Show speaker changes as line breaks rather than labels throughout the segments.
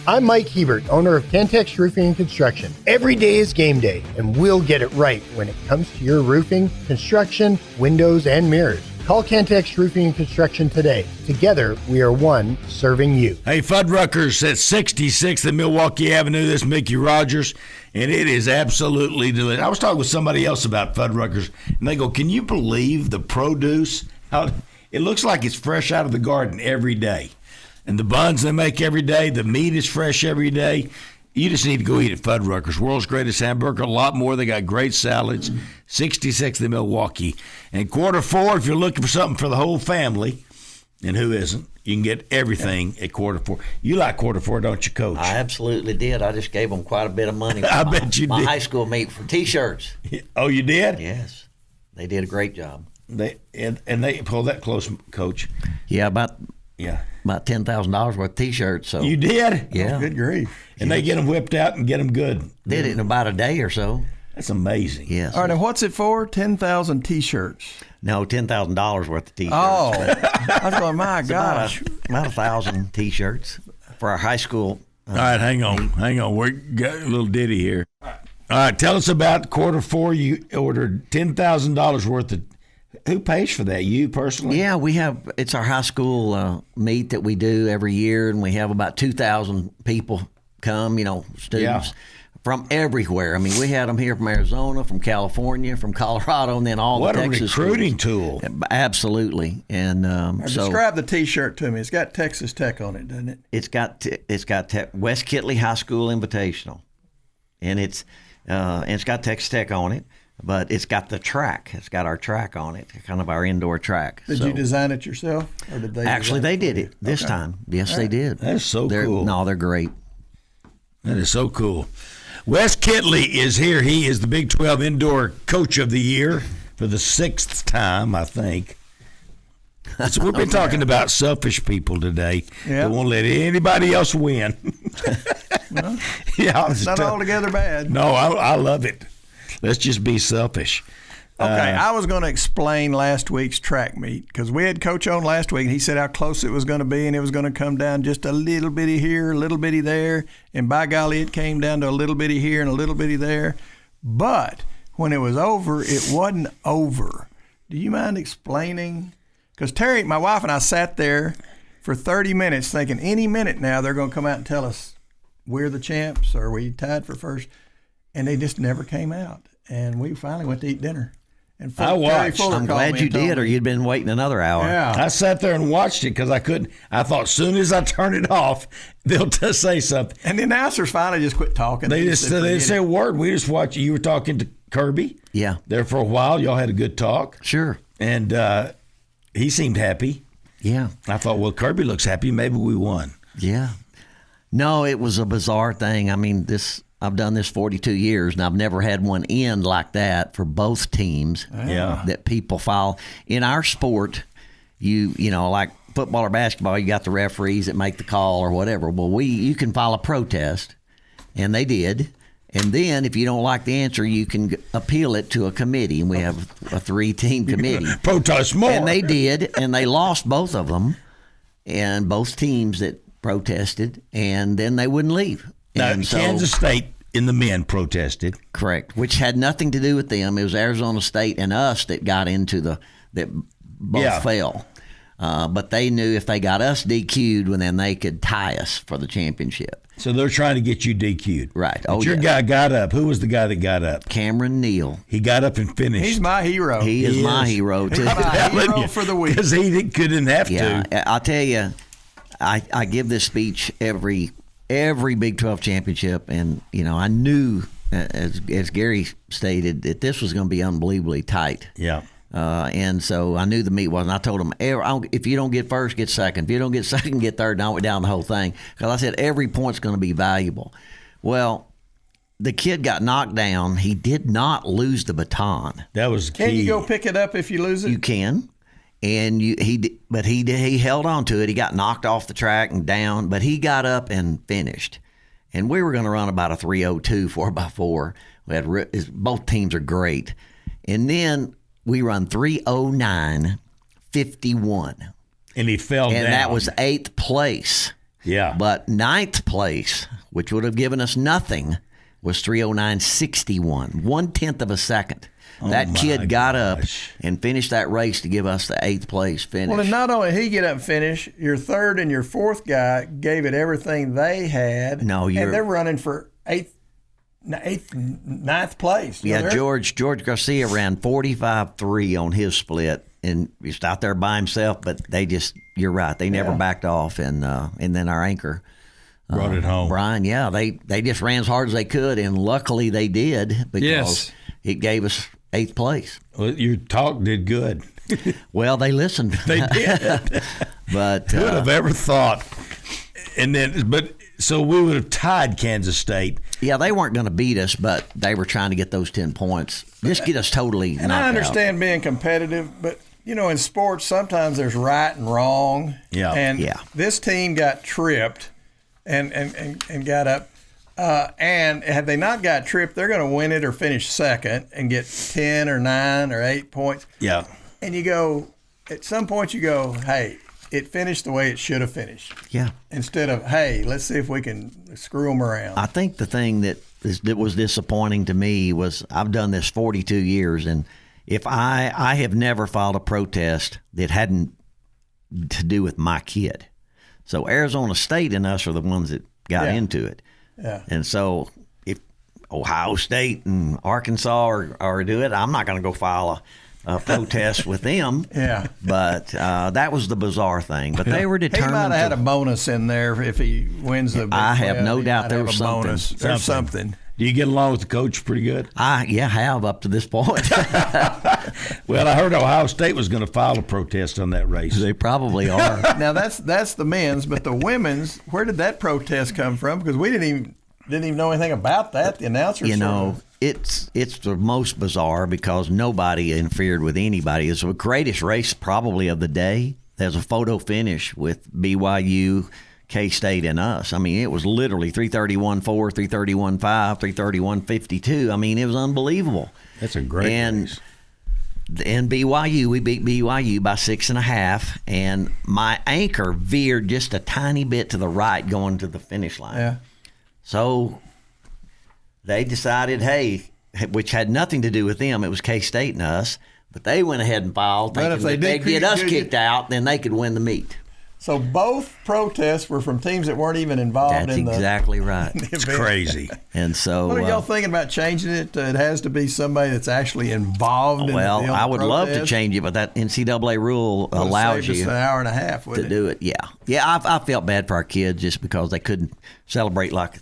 I'm Mike Hebert, owner of Cantex Roofing and Construction. Every day is game day, and we'll get it right when it comes to your roofing, construction, windows, and mirrors. Call Cantex Roofing and Construction today. Together, we are one serving you.
Hey, Fuddruckers at 66th and Milwaukee Avenue. This is Mickey Rogers, and it is absolutely delicious. I was talking with somebody else about Fuddruckers, and they go, can you believe the produce? How it looks like it's fresh out of the garden every day. And the buns they make every day, the meat is fresh every day. You just need to go eat at Fuddruckers. World's greatest hamburger, a lot more. They got great salads. 66th in Milwaukee. And quarter four, if you're looking for something for the whole family, and who isn't, you can get everything at quarter four. You like quarter four, don't you, Coach?
I absolutely did. I just gave them quite a bit of money.
I bet you
my
did.
High school meet for T-shirts.
Oh, you did?
Yes. They did a great job.
They pulled that close, Coach.
Yeah, about $10,000 worth of T-shirts. So
you did?
Yeah.
Oh, good grief. And they get them whipped out and get them good.
Did it in about a day or so.
That's amazing.
Yes.
All right, and what's it for? 10,000 T-shirts.
No, $10,000 worth of T-shirts.
Oh, I was going, my gosh.
About 1,000 T-shirts for our high school.
All right, hang on. We got a little ditty here. All right, tell us about quarter four. You ordered $10,000 worth of. Who pays for that? You personally?
Yeah, it's our high school meet that we do every year, and we have about 2,000 people come, students from everywhere. I mean, we had them here from Arizona, from California, from Colorado, and then all the Texas
What a recruiting
schools.
tool.
Absolutely. And
describe the T-shirt to me. It's got Texas Tech on it, doesn't it?
It's got Wes Kitley High School Invitational, and it's got Texas Tech on it. But it's got the track. It's got our track on it, kind of our indoor track.
Did you design it yourself, or did they?
Actually, they did it this time. Yes, they did.
That's so cool.
No, they're great.
That is so cool. Wes Kitley is here. He is the Big 12 Indoor Coach of the Year for the 6th time, I think. So we've been talking about selfish people today that won't let anybody else win.
Well, it's not altogether bad.
No, I love it. Let's just be selfish.
Okay, I was going to explain last week's track meet because we had Coach on last week, and he said how close it was going to be, and it was going to come down just a little bitty here, a little bitty there, and by golly, it came down to a little bitty here and a little bitty there. But when it was over, it wasn't over. Do you mind explaining? Because Terry, my wife, and I sat there for 30 minutes thinking any minute now they're going to come out and tell us we're the champs or we tied for first. And they just never came out. And we finally went to eat dinner. And
I watched.
I'm glad you did, or you'd been waiting another hour.
Yeah.
I sat there and watched it because I couldn't. I thought as soon as I turn it off, they'll just say something.
And the announcers finally just quit talking.
They didn't say a word. We just watched. You were talking to Kirby.
Yeah.
There for a while. Y'all had a good talk.
Sure.
And he seemed happy.
Yeah.
I thought, well, Kirby looks happy. Maybe we won.
Yeah. No, it was a bizarre thing. I mean, I've done this 42 years, and I've never had one end like that for both teams.
Yeah.
That people file. In our sport, you know, like football or basketball, you got the referees that make the call or whatever. Well, you can file a protest, and they did. And then if you don't like the answer, you can appeal it to a committee, and we have a 3-team committee.
Protest more.
And they did, and they lost both of them, and both teams that protested, and then they wouldn't leave.
Now,
And so,
Kansas State in the men protested.
correct, which had nothing to do with them. It was Arizona State and us that got into that both fell. But they knew if they got us DQ'd, then they could tie us for the championship.
So they're trying to get you DQ'd.
Right.
But your guy got up. Who was the guy that got up?
Cameron Neal.
He got up and finished.
He's my hero.
He is my hero, too.
He's my hero for the week.
Because he couldn't have
Yeah,
to.
I'll tell you, I give this speech every Big 12 championship, and I knew, as Gary stated, that this was going to be unbelievably tight.
Yeah.
And so I knew the meet wasn't. I told him, if you don't get first, get second. If you don't get second, get third. And I went down the whole thing because I said every point's going to be valuable. Well, the kid got knocked down. He did not lose the baton.
That was key.
Can you go pick it up if you lose it?
You can. And he held on to it. He got knocked off the track and down, but he got up and finished. And we were going to run about a 3:02 4x4. We had both teams are great, and then we run 3:09 51.
And he fell down.
And that was 8th place.
Yeah.
But ninth place, which would have given us nothing, was 3:09.61, 1/10 of a second. That kid got up and finished that race to give us the 8th place finish.
Well, and not only did he get up and finish, your third and your fourth guy gave it everything they had.
No,
and they're running for ninth place.
Yeah, George Garcia ran 45.3 on his split, and just out there by himself. But you're right, they never backed off, and then our anchor
brought it home.
Brian, they just ran as hard as they could, and luckily they did because it gave us 8th place.
Well, your talk did good.
Well, they listened.
They did.
But
who would have ever thought? So we would have tied Kansas State.
Yeah, they weren't going to beat us, but they were trying to get those 10 points. Just get us totally
And
knocked
I understand being competitive, but in sports sometimes there's right and wrong.
Yeah.
And this team got tripped and got up. And had they not got tripped, they're going to win it or finish second and get 10 or 9 or 8 points.
Yeah.
And at some point you go, hey, it finished the way it should have finished.
Yeah.
Instead of, hey, let's see if we can screw them around.
I think the thing that was disappointing to me was I've done this 42 years, and if I have never filed a protest that hadn't to do with my kid. So Arizona State and us are the ones that got into it.
Yeah.
And so if Ohio State and Arkansas are do it, I'm not going to go file a protest with them.
Yeah.
But that was the bizarre thing. But they were determined.
He might have had a bonus in there if he wins the Big 12.
I have no doubt there was something.
Bonus. There's something.
Do you get along with the coach pretty good?
I have up to this point.
Well, I heard Ohio State was going to file a protest on that race.
They probably are.
Now that's the men's, but the women's, where did that protest come from? Because we didn't even know anything about that. The announcers,
it's the most bizarre because nobody interfered with anybody. It's the greatest race probably of the day. There's a photo finish with BYU, K-State, and us. I mean, it was literally 3:31.4, 3:31.5, 3:31.52. I mean, it was unbelievable.
That's a great race.
And BYU, we beat BYU by 6.5, and my anchor veered just a tiny bit to the right going to the finish line.
Yeah.
So they decided, hey, which had nothing to do with them, it was K-State and us, but they went ahead and filed, thinking if they'd get us kicked out, then they could win the meet.
So both protests were from teams that weren't even involved in the.
That's exactly right.
It's crazy.
And so,
what are y'all thinking about changing it? It has to be somebody that's actually involved in the
well, I would love to
protest?
change it, but that NCAA rule allows you
an hour and a half
to do it. Yeah. I felt bad for our kids just because they couldn't celebrate like.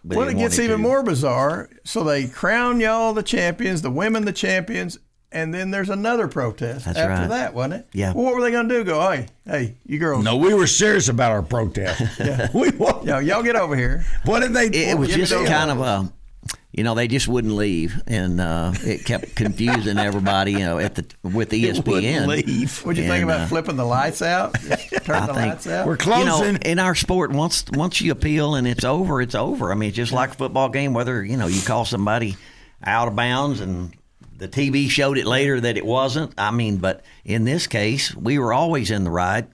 Well, it gets even more bizarre. So they crown y'all the champions, the women the champions, and then there's another protest after that, wasn't it?
Yeah.
Well, what were they going to do? Go, hey, you girls.
No, we were serious about our protest.
Y'all get over here.
What did they do?
It was just kind of a, they just wouldn't leave, and it kept confusing everybody, with ESPN.
Wouldn't leave.
What'd you think about flipping the lights out? Turn the lights out?
We're closing.
In our sport, once you appeal and it's over, it's over. I mean, it's just like a football game, whether, you call somebody out of bounds and the TV showed it later that it wasn't. I mean, but in this case, we were always in the right.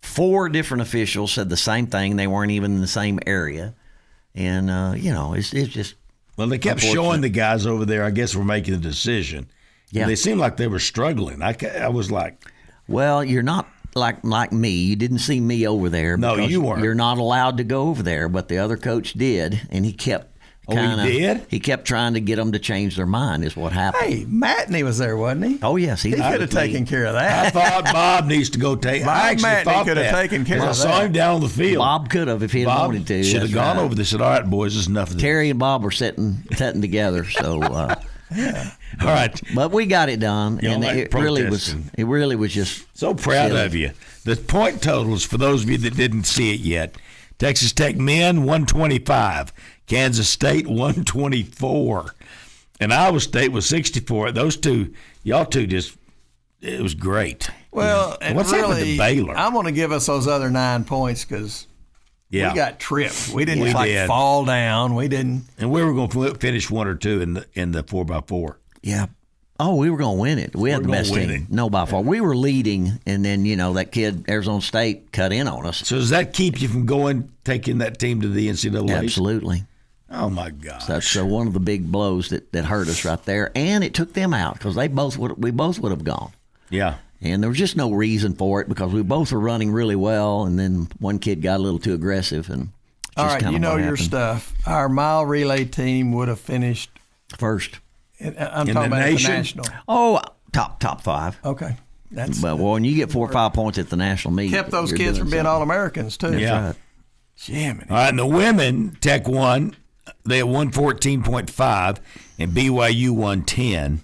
4 different officials said the same thing. They weren't even in the same area. And, it's just.
Well, they kept showing the guys over there, I guess, were making a decision. Yeah. They seemed like they were struggling. I was like.
Well, you're not like me. You didn't see me over there.
No, you weren't.
You're not allowed to go over there, but the other coach did, and he kept.
He did?
He kept trying to get them to change their mind is what happened.
Hey, Matney was there, wasn't he?
Oh, yes.
He could have taken care of that.
I thought Bob needs to go take. I actually
Matney
thought
could have taken care of that.
I saw him down on the field.
Bob could have if he had wanted to.
Should have gone over there and said, all right, boys, this is enough of this.
Terry and Bob were sitting together, so.
Yeah. All right.
But we got it done, and it really was just
so proud
silly.
of you. The point totals, for those of you that didn't see it yet, Texas Tech men, 125. Kansas State, 124. And Iowa State was 64. Those two, y'all two just, it was great.
Well, and
what's happened to Baylor?
I'm going to give us those other 9 points because we got tripped. We didn't fall down. We didn't.
And we were going to finish 1 or 2 in the 4x4.
Yeah. Oh, we were going to win it. We had the best team. No, by far. We were leading, and then, that kid, Arizona State, cut in on us.
So does that keep you from taking that team to the NCAA?
Absolutely.
Oh, my gosh.
So one of the big blows that hurt us right there. And it took them out because we both would have gone.
Yeah.
And there was just no reason for it because we both were running really well, and then one kid got a little too aggressive. And
all right, you know your
happened.
stuff. Our mile relay team would have finished
first.
I'm talking about at the national.
Oh, top 5.
Okay.
But when you get 4 or 5 points at the national meet,
kept those kids from being All-Americans too.
Yeah.
Right.
Jiminy.
All right, and the women, Tech won. They had 114.5, and BYU won 10.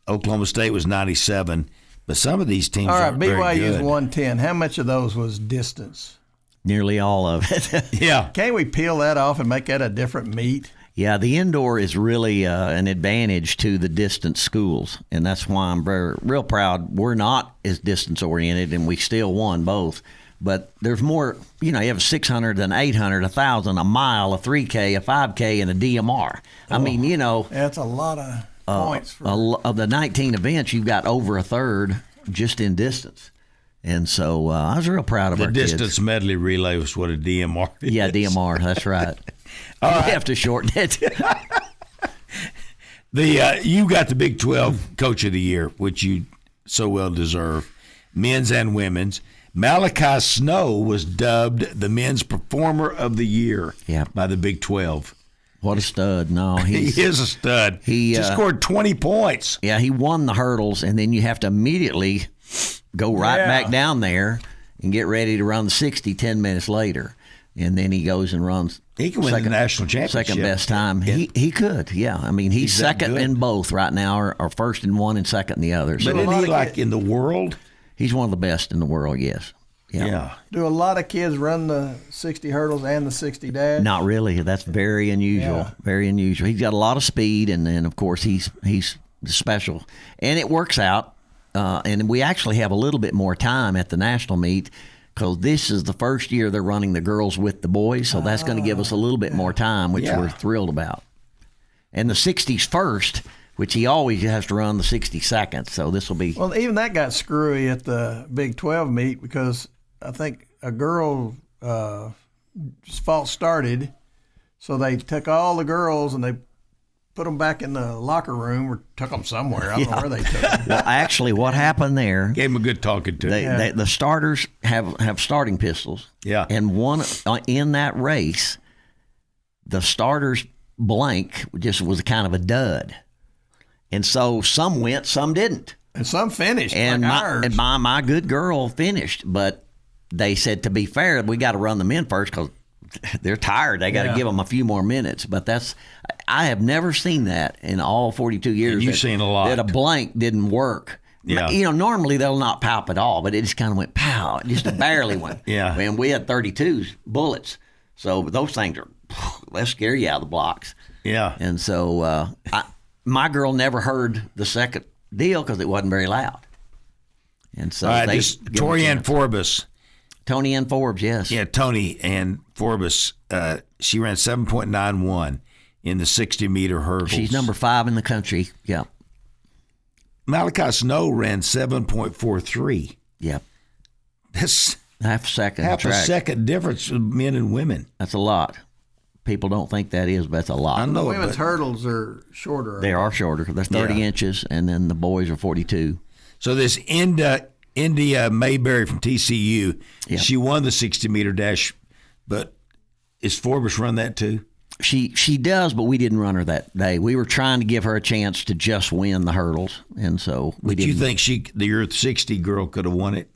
Oklahoma State was 97. But some of these teams aren't very
BYU's
good.
110. How much of those was distance?
Nearly all of it.
Yeah.
Can't we peel that off and make that a different meet?
Yeah, the indoor is really an advantage to the distance schools, and that's why I'm real proud. We're not as distance oriented, and we still won both. But there's more. You have 600, an 800, 1,000, a mile, a 3K, a 5K, and a DMR. I mean,
that's a lot of points.
Of the 19 events, you've got over a third just in distance. And so I was real proud of our kids.
The distance medley relay was what a DMR is.
Yeah, DMR. That's right.
All right.
You have to shorten it.
You got the Big 12 Coach of the Year, which you so well deserve, men's and women's. Malachi Snow was dubbed the Men's Performer of the Year by the Big 12.
What a stud. No,
he is a stud. He just scored 20 points.
Yeah, he won the hurdles, and then you have to immediately go right back down there and get ready to run the 60 10 minutes later. And then he goes and runs.
He can win the national championship.
Second best time. He could, yeah. I mean, he's second in both right now, or first in one and second in the other.
But isn't he in the world?
He's one of the best in the world, yes.
Yeah.
Do a lot of kids run the 60 hurdles and the 60 dash?
Not really. That's very unusual. Yeah. Very unusual. He's got a lot of speed, and then, of course, he's special. And it works out. And we actually have a little bit more time at the national meet because this is the first year they're running the girls with the boys, so that's going to give us a little bit more time, which we're thrilled about. And the 60's first, which he always has to run the 60 seconds, so this will be...
Well, even that got screwy at the Big 12 meet because I think a girl false started, so they took all the girls and they put them back in the locker room or took them somewhere. I don't know where they took them.
Well, actually, what happened there...
Gave them a good talking to.
The starters have starting pistols.
Yeah.
And one in that race, the starters blank just was kind of a dud. And so some went, some didn't.
And some finished,
and
like ours.
And my good girl finished. But they said, to be fair, we got to run them in first because they're tired. They got to give them a few more minutes. But I have never seen that in all 42 years.
And you've seen a lot.
That a blank didn't work.
Yeah.
Normally they'll not pop at all, but it just kind of went pow. It just barely went.
Yeah.
And we had 32 bullets. So those things they'll scare you out of the blocks.
Yeah.
And so my girl never heard the second deal because it wasn't very loud. And so
Tori Ann Forbes.
Tony Ann Forbes, yes.
Yeah, Tony Ann Forbes. She ran 7.91 in the 60-meter hurdles.
She's number 5 in the country. Yeah.
Malachi Snow ran 7.43.
Yeah.
That's
half a second.
Half a second difference of men and women.
That's a lot. People don't think that is, but that's a lot.
I know.
The women's hurdles are shorter.
They are shorter. They're 30 inches, and then the boys are 42.
So this India Mayberry from TCU, she won the 60-meter dash, but is Forbes run that too?
She does, but we didn't run her that day. We were trying to give her a chance to just win the hurdles, and so we didn't.
Do you think your 60 girl could have won it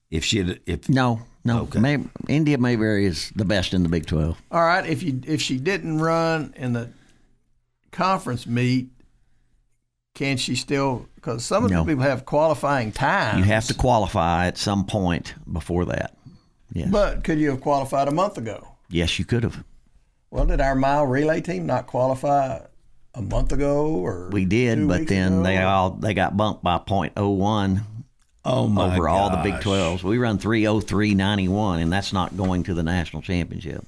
if she had?
No.
Okay.
India Mayberry is the best in the Big 12.
All right, if she didn't run in the conference meet, can she still? Because some of the people have qualifying times.
You have to qualify at some point before that. Yes.
But could you have qualified a month ago?
Yes, you could have.
Well, did our mile relay team not qualify a month ago? Or
we did, but then they got bumped by .01.
Oh my
over all the Big 12s. We run 3:03.91, and that's not going to the national championship.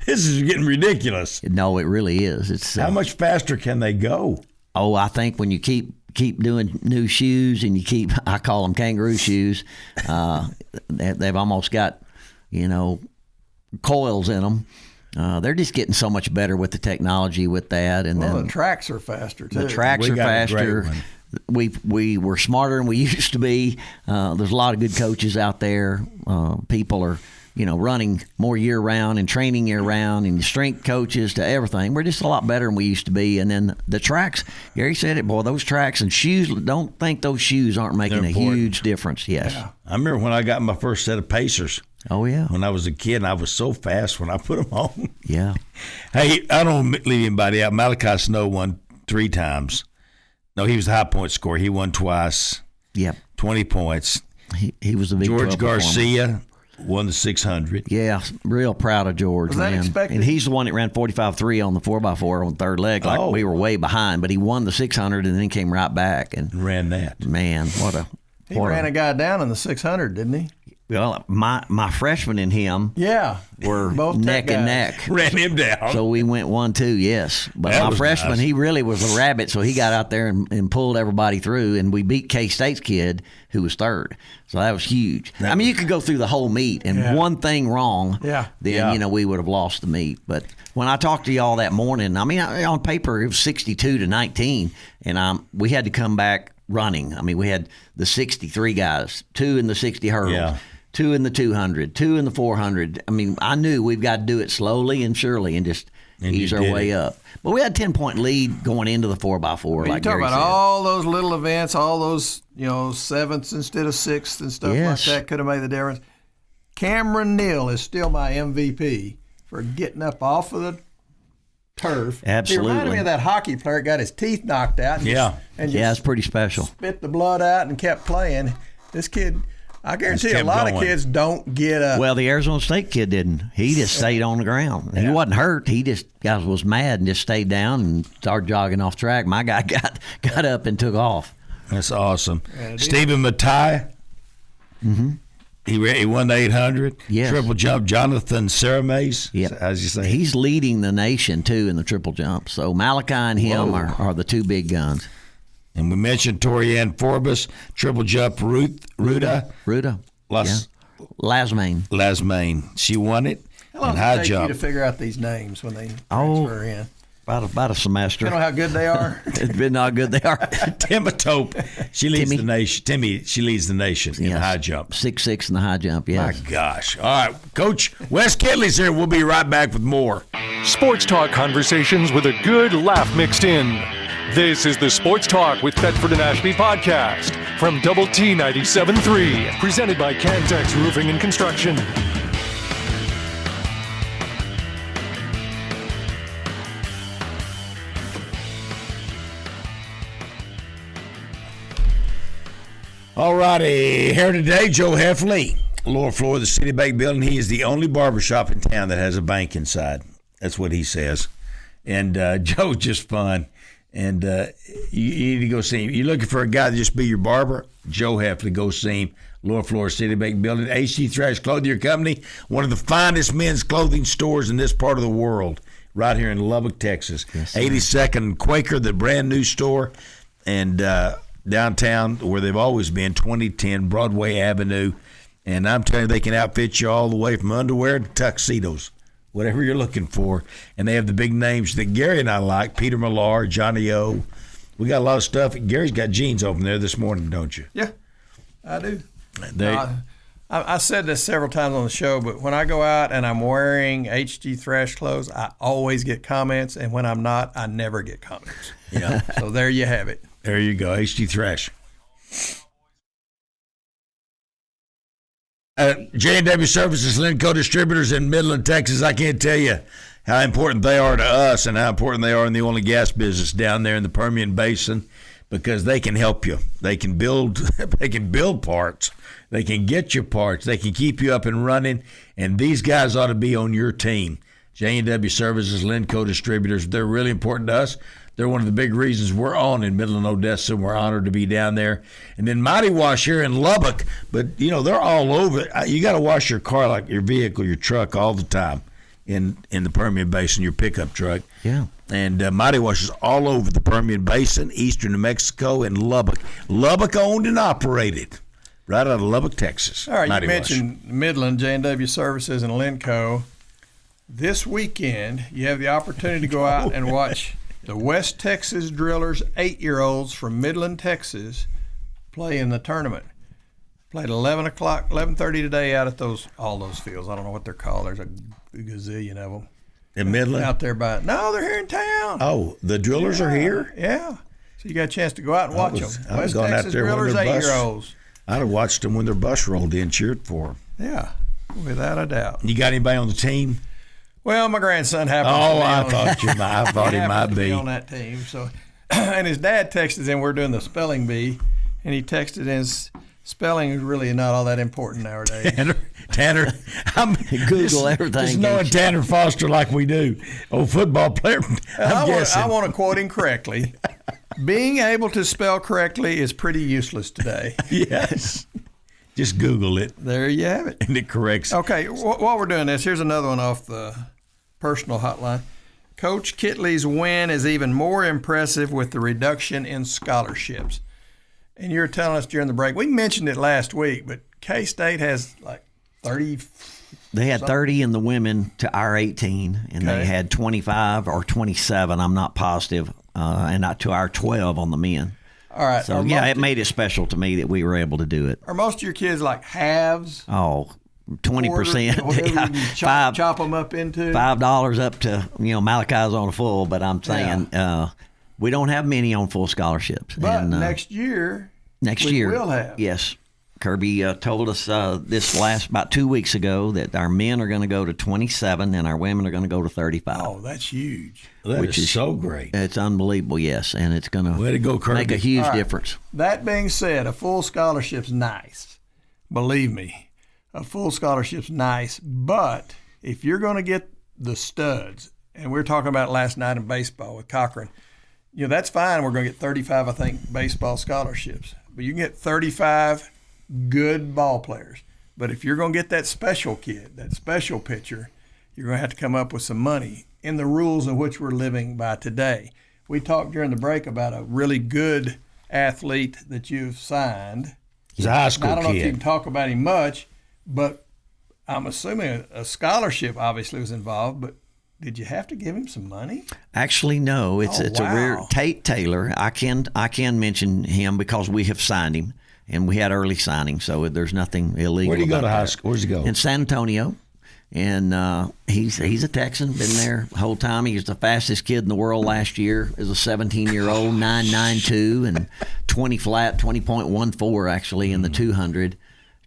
This is getting ridiculous.
No, it really is. It's
how much faster can they go?
Oh, I think when you keep doing new shoes and I call them kangaroo shoes, they've almost got, coils in them. They're just getting so much better with the technology with that. And then
the tracks are faster, too.
The tracks are faster. We were smarter than we used to be. There's a lot of good coaches out there. People are, running more year-round and training year-round, and strength coaches to everything. We're just a lot better than we used to be. And then the tracks, Gary said it, boy, those tracks and shoes, don't think those shoes aren't making a huge difference. Yes.
Yeah. I remember when I got my first set of Pacers.
Oh, yeah.
When I was a kid, and I was so fast when I put them on.
Yeah.
Hey, I don't leave anybody out. Malachi Snow won 3 times. No, he was the high point scorer. He won twice.
Yep.
20 points.
He was a big
George Garcia won the 600.
Yeah, real proud of George,
was that
man.
expected?
And he's the one that ran 45.3 on the 4x4 on the third leg. We were way behind, but he won the 600 and then came right back and
ran that.
Man,
he ran a guy down in the 600, didn't he?
Well, my freshman and him were
both
neck and neck.
Ran him down.
So we went 1-2, yes. But my freshman,
nice.
He really was a rabbit, so he got out there and pulled everybody through, and we beat K-State's kid, who was third. So that was huge. I mean, you could go through the whole meet, and one thing wrong, then, we would have lost the meet. But when I talked to y'all that morning, I mean, on paper, it was 62-19, and we had to come back running. I mean, we had the 63 guys, 2 in the 60 hurdles. 2 in the 200, 2 in the 400. I mean, I knew we've got to do it slowly and surely and just ease our way up. But we had a 10-point lead going into the 4x4.
Like you talk about all those little events, all those, sevenths instead of sixths and stuff like that could have made the difference. Cameron Neal is still my MVP for getting up off of the turf.
Absolutely.
He reminded me of that hockey player that got his teeth knocked out. And
it's pretty special.
Spit the blood out and kept playing. This kid, I guarantee a lot of kids don't get up.
Well, the Arizona State kid didn't. He just stayed on the ground. Yeah. He wasn't hurt. He just was mad and just stayed down and started jogging off track. My guy got up and took off.
That's awesome. Stephen Matai.
Mm-hmm.
He won the 800.
Yes.
Triple jump. Jonathan Ceremays.
Yep.
How's you say?
He's leading the nation, too, in the triple jump. So Malachi and him are the 2 big guns.
And we mentioned Torianne Forbes, triple jump, Ruda. Lasmain. She won it.
How long does it take you to figure out these names when they transfer in?
About a semester.
You know how good they are?
It's been how good they are.
Timatope. She leads the nation. She leads the nation in the high jump.
6'6" in the high jump, yes.
My gosh. All right. Coach Wes Kitley's here. We'll be right back with more.
Sports talk conversations with a good laugh mixed in. This is the Sports Talk with Thetford and Ashby podcast from Double T 97.3, presented by Cantex Roofing and Construction.
All righty. Here today, Joe Heffley, lower floor of the City Bank building. He is the only barbershop in town that has a bank inside. That's what he says. And Joe's just fun. And you need to go see him. You're looking for a guy to just be your barber? Joe Heffley, go see him. Lower floor Citibank building. HG Thrash Clothing Company, one of the finest men's clothing stores in this part of the world, right here in Lubbock, Texas.
Yes,
82nd Quaker, the brand new store, and downtown where they've always been, 2010 Broadway Avenue. And I'm telling you, they can outfit you all the way from underwear to tuxedos. Whatever you're looking for. And they have the big names that Gary and I like, Peter Millar, Johnny O. We got a lot of stuff. Gary's got jeans open there this morning, don't you?
Yeah, I do. I said this several times on the show, but when I go out and I'm wearing HG Thrash clothes, I always get comments, and when I'm not, I never get comments.
Yeah.
So there you have it.
There you go, HG Thrash. J&W Services, Linco Distributors in Midland, Texas. I can't tell you how important they are to us and how important they are in the oil and gas business down there in the Permian Basin, because they can help you. They can build parts. They can get you parts. They can keep you up and running, and these guys ought to be on your team. J&W Services, Linco Distributors, they're really important to us. They're one of the big reasons we're on in Midland, Odessa, and we're honored to be down there. And then Mighty Wash here in Lubbock, but, they're all over. You got to wash your car like your vehicle, your truck all the time. in the Permian Basin, your pickup truck.
Yeah.
And Mighty Washers all over the Permian Basin, eastern New Mexico, and Lubbock. Lubbock owned and operated, right out of Lubbock, Texas.
All right,
Mighty
you mentioned Midland, J&W Services, and Lenco. This weekend, you have the opportunity to go out and watch the West Texas Drillers 8-year-olds from Midland, Texas, play in the tournament. Played at 11:30 today out at all those fields. I don't know what they're called. There's a gazillion of them.
In Midland?
Out there no, they're here in town.
Oh, the Drillers are here?
Yeah. So you got a chance to go out and watch them.
I was
West
going out
Texas
there when
Drillers
their bus-
8-year-olds.
I'd have watched them when their bus rolled in, cheered for them.
Yeah, without a doubt.
You got anybody on the team?
Well, my grandson happens to be
I
on
thought he might be
on that team. So, and his dad texted in. We're doing the spelling bee, and he texted in. Spelling is really not all that important nowadays.
Tanner,
Google everything.
Just knowing Tanner Foster like we do, old football player.
I want to quote him correctly. Being able to spell correctly is pretty useless today.
Yes. Just Google it.
There you have it.
And it corrects.
Okay, while we're doing this, here's another one off the personal hotline. Coach Kitley's win is even more impressive with the reduction in scholarships. And you were telling us during the break, we mentioned it last week, but K-State has like 30.
They had 30 in the women to our 18, and they had 25 or 27, I'm not positive, and not to our 12 on the men.
All right.
So, yeah, it made it special to me that we were able to do it.
Are most of your kids like halves?
Oh, 20%.
Whatever you chop them up into?
$5 up to, Malachi's on a full, but I'm saying we don't have many on full scholarships.
But next year, we will have.
Yes. Kirby told us about 2 weeks ago that our men are going to go to 27 and our women are going to go to 35.
Oh, that's huge.
Which is so great.
It's unbelievable, yes, and it's going to make a huge difference.
That being said, a full scholarship's nice. Believe me, a full scholarship's nice, but if you're going to get the studs, and we were talking about it last night in baseball with Cochran, that's fine. We're going to get 35, I think, baseball scholarships. But you can get 35 good ball players. But if you're going to get that special kid, that special pitcher, you're going to have to come up with some money in the rules in which we're living by today. We talked during the break about a really good athlete that you've signed.
He's a high school kid.
I don't know if you can talk about him much, but I'm assuming a scholarship obviously was involved, but did you have to give him some money?
Actually, no. It's a rare Tate Taylor. I can mention him because we have signed him, and we had early signing, so there's nothing illegal.
Where did he go to high
that.
school? Where's he go?
In San Antonio, and he's a Texan. Been there the whole time. He was the fastest kid in the world last year. As a 17-year-old, 9.92 and 20 flat, 20.14 actually in the 200.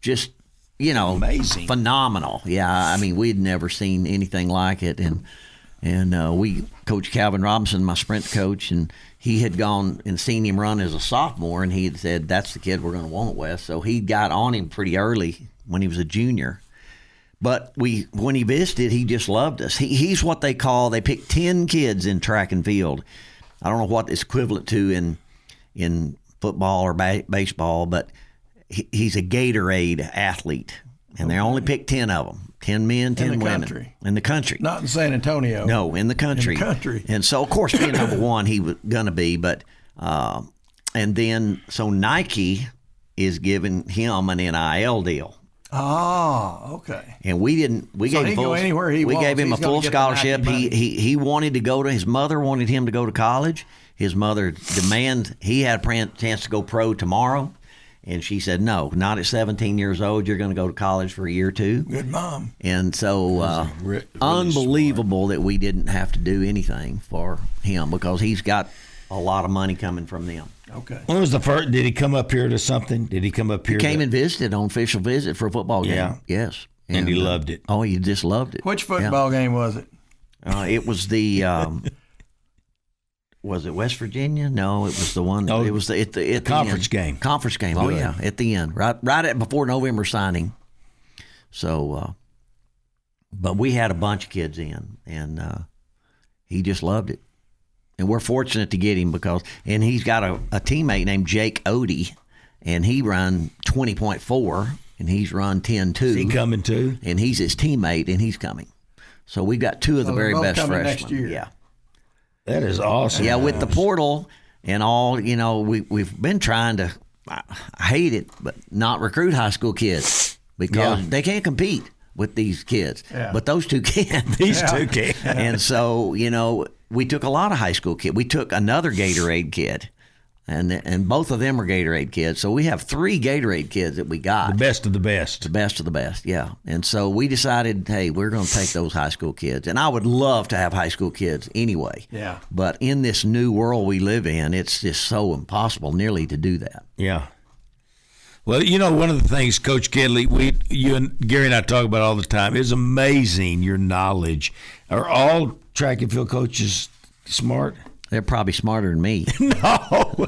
Just
amazing,
phenomenal. Yeah, I mean, we'd never seen anything like it, and we Coach Calvin Robinson, my sprint coach, and he had gone and seen him run as a sophomore, and he had said, "That's the kid we're going to want, Wes." So he got on him pretty early when he was a junior. But when he visited, he just loved us. He's what they pick 10 kids in track and field. I don't know what it's equivalent to in football or baseball, but he's a Gatorade athlete, and they only pick 10 of them, 10 men, 10 women. In the country.
Not in San Antonio.
No, in the country. And so, of course, being number one, he was going to be, but and then, so Nike is giving him an NIL deal.
Oh, okay.
And we gave him a full scholarship. He wanted to go to, his mother wanted him to go to college. His mother he had a chance to go pro tomorrow. And she said, no, not at 17 years old. You're going to go to college for a year or two.
Good mom.
And so really unbelievable smart that we didn't have to do anything for him because he's got a lot of money coming from them.
Okay.
When was the first? Did he come up here to something? Did he come up here?
He came and visited on official visit for a football game.
Yeah.
Yes.
And he loved it.
Oh, he just loved it.
Which football game was it?
It was the... was it West Virginia? No, it was the one.
Oh,
it was at the
conference
end.
game.
Conference game.
Good.
Oh yeah, at the end, right before November signing. So, but we had a bunch of kids in, and he just loved it. And we're fortunate to get him and he's got a teammate named Jake Odie, and he run 20.4, and he's run 10.2.
Is he coming too?
And he's his teammate, and he's coming. So we've got two of the
So
very
they're both
best
coming
freshmen.
next year.
Yeah.
That is awesome.
Yeah, with the portal and all, we've been trying to, I hate it, but not recruit high school kids because they can't compete with these kids.
Yeah.
But those two can.
These two can.
And so, we took a lot of high school kids. We took another Gatorade kid, and both of them are Gatorade kids. So we have 3 Gatorade kids that we got.
The best of the best.
The best of the best, yeah. And so we decided, hey, we're going to take those high school kids. And I would love to have high school kids anyway.
Yeah.
But in this new world we live in, it's just so impossible nearly to do that.
Yeah. Well, one of the things, Coach Kitley, you and Gary and I talk about all the time, is amazing your knowledge. Are all track and field coaches smart?
They're probably smarter than me.
No. All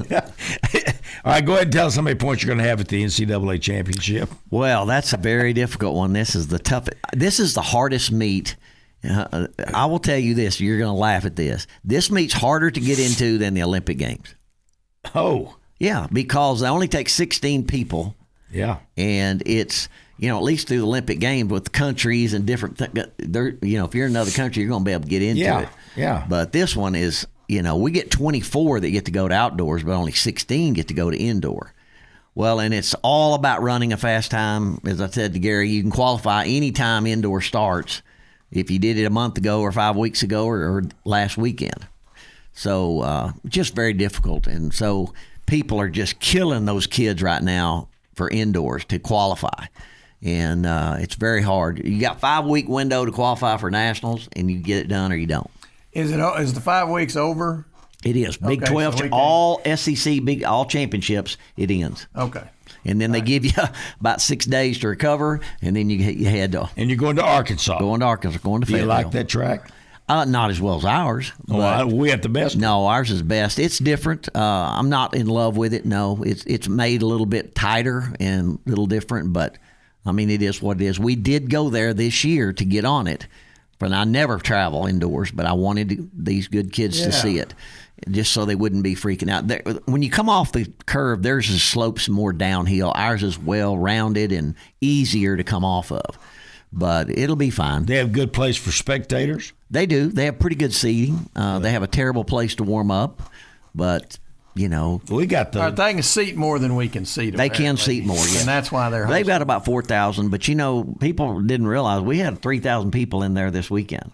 right, go ahead and tell us how many points you're going to have at the NCAA championship.
Well, that's a very difficult one. This is the hardest meet. I will tell you this. You're going to laugh at this. This meet's harder to get into than the Olympic Games.
Oh.
Yeah, because they only take 16 people.
Yeah.
And it's, at least through the Olympic Games with countries and different things. If you're in another country, you're going to be able to get into it.
Yeah.
But this one is, we get 24 that get to go to outdoors, but only 16 get to go to indoor. Well, and it's all about running a fast time. As I said to Gary, you can qualify any time indoor starts if you did it a month ago or 5 weeks ago or last weekend. So just very difficult. And so people are just killing those kids right now for indoors to qualify. And it's very hard. You got 5-week window to qualify for nationals, and you get it done or you don't.
Is the 5 weeks over?
It is. Big
Okay,
12,
so we can-
all SEC, all championships, it ends.
Okay.
And then they give you about 6 days to recover, and then you head to
And you're going to Arkansas.
going to Arkansas, going to
Do you
Fayetteville.
like that track?
Not as well as ours. But
We have the best.
no, ours is best. It's different. I'm not in love with it. No, it's made a little bit tighter and a little different, but I mean, it is what it is. We did go there this year to get on it, but I never travel indoors, but I wanted these good kids to see it just so they wouldn't be freaking out. When you come off the curve, theirs is slopes more downhill. Ours is well rounded and easier to come off of, but it'll be fine.
They have good place for spectators.
They do. They have pretty good seating. They have a terrible place to warm up, but we got
All right, they can seat more than we can seat.
They can
apparently.
seat more, yeah.
And that's why they're
They've got about 4,000, but people didn't realize we had 3,000 people in there this weekend.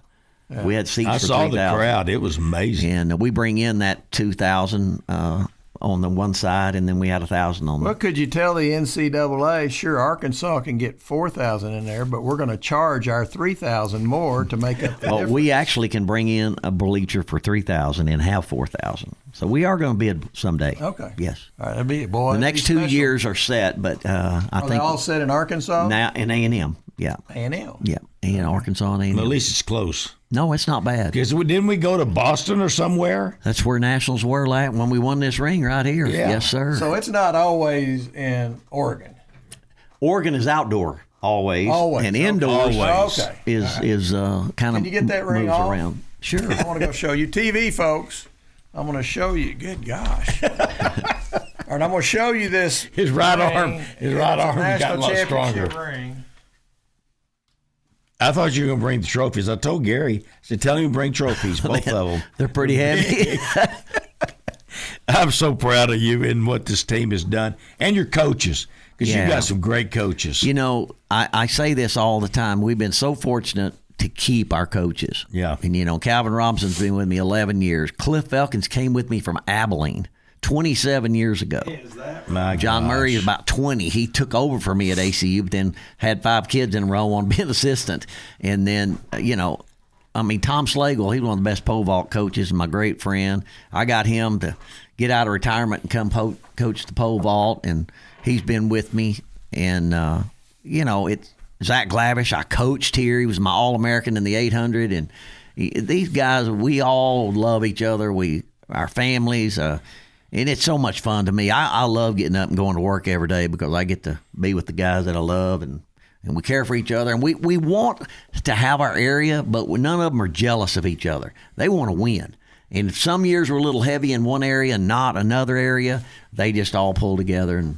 Yeah. We had seats
I
for
saw
3,000.
the crowd. It was amazing.
And we bring in that 2,000 on the one side, and then we had 1,000 on the
Well, could you tell the NCAA, sure, Arkansas can get 4,000 in there, but we're going to charge our 3,000 more to make up the difference.
We actually can bring in a bleacher for 3,000 and have 4,000. So we are going to bid someday.
Okay.
Yes.
All right, that'd be it, boy.
The next 2 years are set, but I
Are
think
they all set in Arkansas?
now in A&M. Yeah.
A&M.
Yeah. And Arkansas and A&M.
At least it's close.
No, it's not bad.
Because didn't we go to Boston or somewhere?
That's where nationals were when we won this ring right here.
Yeah.
Yes, sir.
So it's not always in Oregon.
Oregon is outdoor always,
Always.
and
Okay.
indoors
Okay.
is kind of
Can you get that ring
moves
off?
around. Sure.
I want to go show you TV, folks. I'm going to show you. Good gosh. All right, I'm going to show you this.
His right
ring.
arm
It's a
got a
national
lot
championship
stronger.
ring.
I thought you were going to bring the trophies. I told Gary, I said, tell him to bring trophies, both of them.
They're pretty heavy.
I'm so proud of you and what this team has done, and your coaches, because
Yeah.
you got some great coaches.
I say this all the time. We've been so fortunate to keep our coaches.
Yeah.
And, Calvin Robinson's been with me 11 years. Cliff Elkins came with me from Abilene 27 years ago.
My
John
gosh.
Murray is about 20. He took over for me at ACU, but then had 5 kids in a row, wanted to be an assistant. And then, Tom Slagle, he's one of the best pole vault coaches and my great friend. I got him to get out of retirement and come coach the pole vault, and he's been with me. And, it's Zach Glavish. I coached here. He was my All-American in the 800. And these guys, we all love each other. Our families, and it's so much fun to me. I love getting up and going to work every day because I get to be with the guys that I love, and we care for each other. And we want to have our area, but none of them are jealous of each other. They want to win. And if some years were a little heavy in one area and not another area, they just all pull together and,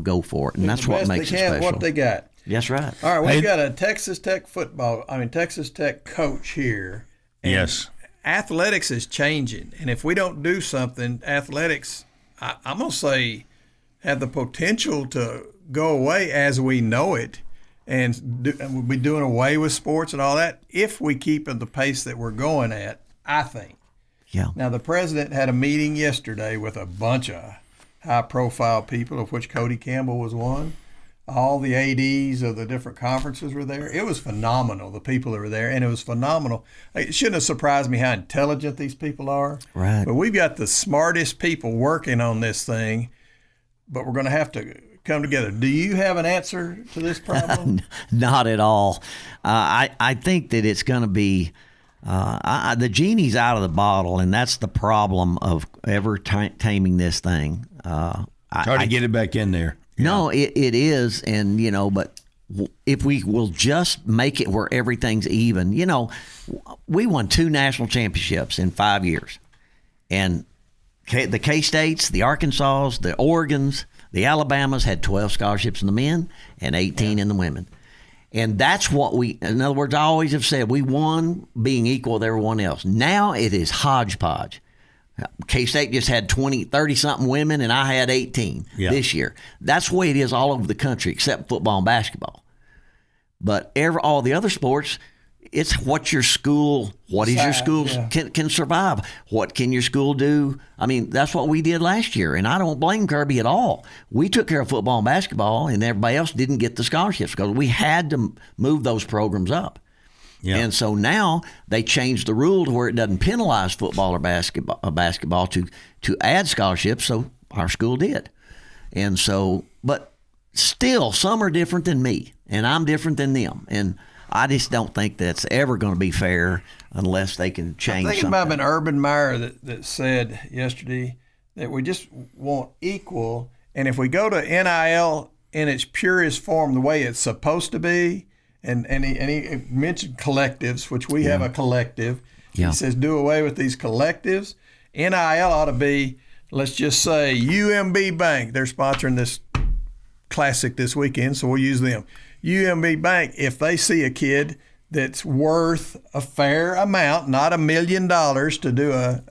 go for it. And that's what makes it special.
What they got.
That's right.
All right, we've got a Texas Tech coach here. And
yes.
Athletics is changing, and if we don't do something, athletics, I'm going to say, have the potential to go away as we know it, and we'll be doing away with sports and all that if we keep at the pace that we're going at, I think.
Yeah.
Now, the president had a meeting yesterday with a bunch of high-profile people, of which Cody Campbell was one. All the ADs of the different conferences were there. It was phenomenal, the people that were there, and it was phenomenal. It shouldn't have surprised me how intelligent these people are.
Right.
But we've got the smartest people working on this thing, but we're going to have to come together. Do you have an answer to this problem?
Not at all. I think that it's going to be the genie's out of the bottle, and that's the problem of ever taming this thing.
It's hard to get it back in there.
No, it is, and but if we will just make it where everything's even, we won 2 national championships in 5 years, and the K-States, the Arkansas, the Oregons, the Alabamas had 12 scholarships in the men and 18 in the women. And that's what in other words, I always have said, we won being equal with everyone else. Now it is hodgepodge. K-State just had 30-something women, and I had 18 this year. That's the way it is all over the country, except football and basketball. But all the other sports, it's what your school can survive. What can your school do? I mean, that's what we did last year, and I don't blame Kirby at all. We took care of football and basketball, and everybody else didn't get the scholarships because we had to move those programs up. Yeah. And so now they changed the rule to where it doesn't penalize football or basketball to add scholarships, so our school did. And so, but still, some are different than me, and I'm different than them. And I just don't think that's ever going to be fair unless they can change something.
I think about an Urban Meyer that said yesterday that we just want equal, and if we go to NIL in its purest form, the way it's supposed to be, and he mentioned collectives, which we have a collective. Yeah. He says do away with these collectives. NIL ought to be, let's just say, UMB Bank. They're sponsoring this classic this weekend, so we'll use them. UMB Bank, if they see a kid that's worth a fair amount, not $1 million to do a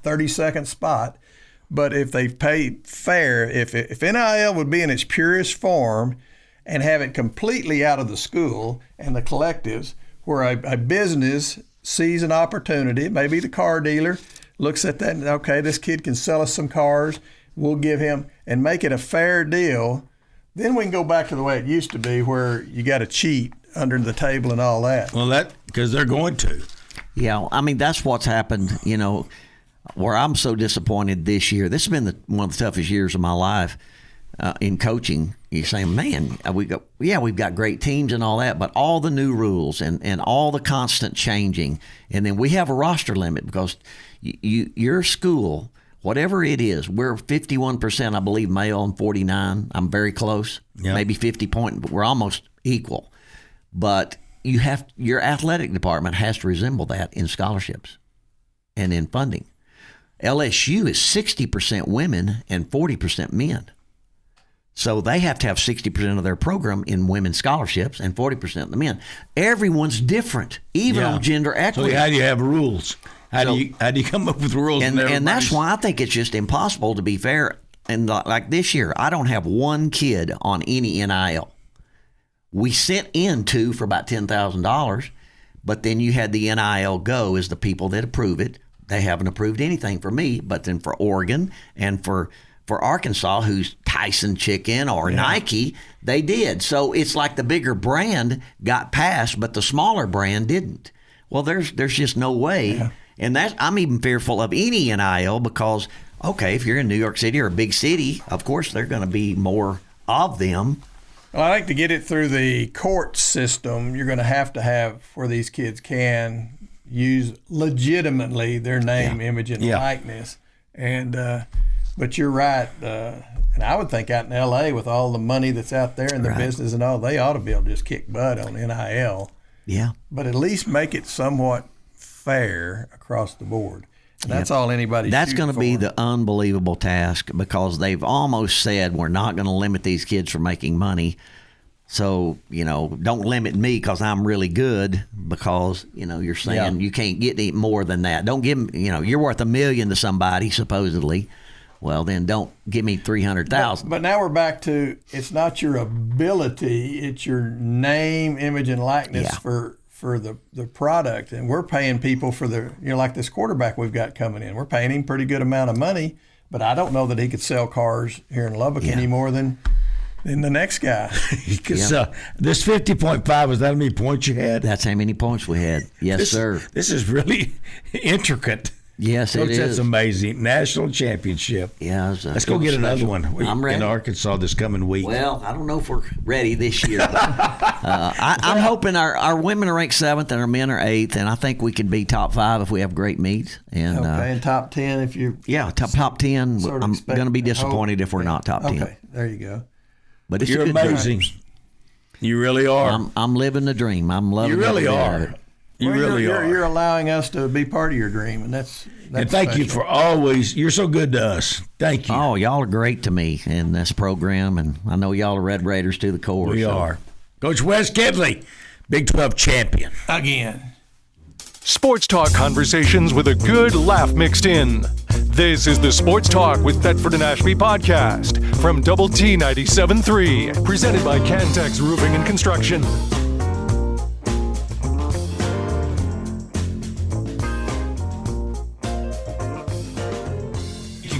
30-second spot, but if they pay fair, if NIL would be in its purest form and have it completely out of the school and the collectives, where a business sees an opportunity, maybe the car dealer looks at that and, okay, this kid can sell us some cars, we'll give him, and make it a fair deal, then we can go back to the way it used to be where you got to cheat under the table and all that.
Well, because they're going to.
Yeah, I mean, that's what's happened, where I'm so disappointed this year. This has been one of the toughest years of my life in coaching. You're saying, man, we've got great teams and all that, but all the new rules and all the constant changing, and then we have a roster limit because your school, whatever it is, we're 51%, I believe, male and 49. I'm very close, maybe 50 point, but we're almost equal. But your athletic department has to resemble that in scholarships and in funding. LSU is 60% women and 40% men. So they have to have 60% of their program in women's scholarships and 40% of the men. Everyone's different, even on gender equity.
So how do you have rules? How do you come up with rules?
And that's why I think it's just impossible to be fair. And like this year, I don't have one kid on any NIL. We sent in 2 for about $10,000, but then you had the NIL Go as the people that approve it. They haven't approved anything for me, but then for Oregon and for Arkansas, who's Tyson Chicken or Nike, they did. So it's like the bigger brand got passed, but the smaller brand didn't. Well, there's just no way. Yeah. And I'm even fearful of any NIL because, okay, if you're in New York City or a big city, of course there are going to be more of them.
Well, I think to get it through the court system, you're going to have where these kids can use legitimately their name, image, and likeness. And but you're right. And I would think out in L.A. with all the money that's out there and the business and all, they ought to be able to just kick butt on NIL.
Yeah.
But at least make it somewhat fair across the board. And that's all anybody's
That's going to be the unbelievable task because they've almost said we're not going to limit these kids from making money. So, don't limit me because I'm really good because, you're saying you can't get any more than that. Don't give me, you're worth $1 million to somebody, supposedly. Well, then don't give me 300,000.
But now we're back to it's not your ability, it's your name, image, and likeness for the product. And we're paying people for like this quarterback we've got coming in. We're paying him pretty good amount of money, but I don't know that he could sell cars here in Lubbock any more than the next guy.
Because this 50.5, was that how many points you had?
That's how many points we had. Yes, sir.
This is really intricate.
Yes,
Coach,
it is.
That's amazing. National championship.
Yeah.
Let's go get another one.
I'm ready.
In Arkansas this coming week.
Well, I don't know if we're ready this year. But, I'm hoping our women are ranked 7th and our men are 8th, and I think we could be top 5 if we have great meets. And,
and top 10 if you.
Yeah, top 10. I'm going to be disappointed if we're not top 10.
Okay, there you go.
But it's
You're amazing. You really are.
I'm living the dream. I'm loving it.
You really are. You really are.
You're allowing us to be part of your dream, and that's
and thank
special.
you for always. You're so good to us. Thank you.
Oh, y'all are great to me in this program, and I know y'all are Red Raiders to the core.
We are. Coach Wes Kitley, Big 12 champion.
Again.
Sports talk conversations with a good laugh mixed in. This is the Sports Talk with Thetford and Ashby podcast from Double T 97.3, presented by Cantex Roofing and Construction.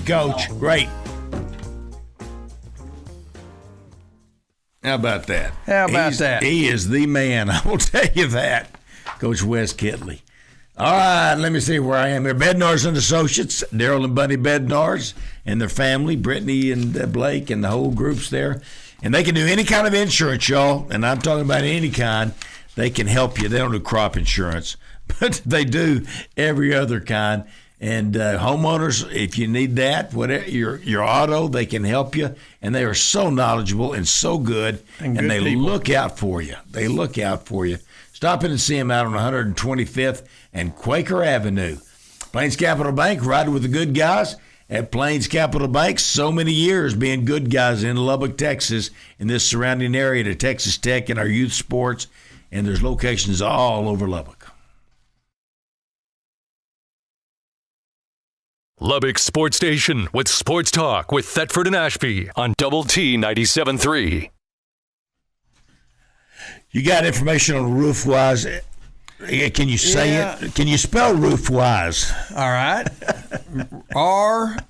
Coach, great. How about that? He is the man. I will tell you that, Coach Wes Kitley. All right, let me see where I am here. Bednar's and Associates, Daryl and Buddy Bednar's and their family, Brittany and Blake and the whole group's there. And they can do any kind of insurance, y'all. And I'm talking about any kind. They can help you. They don't do crop insurance, but they do every other kind. And homeowners, if you need that, whatever your auto, they can help you. And they are so knowledgeable and so good, and they look out for you. They look out for you. Stop in and see them out on 125th and Quaker Avenue. Plains Capital Bank, riding with the good guys at Plains Capital Bank. So many years being good guys in Lubbock, Texas, in this surrounding area to Texas Tech and our youth sports. And there's locations all over Lubbock.
Lubbock Sports Station with Sports Talk with Thetford and Ashby on Double T 97.3.
You got information on Roofwise? Can you say it? Can you spell Roofwise?
All right.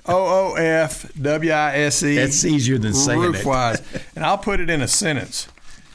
ROOFWISE.
That's easier than saying
Roofwise. And I'll put it in a sentence.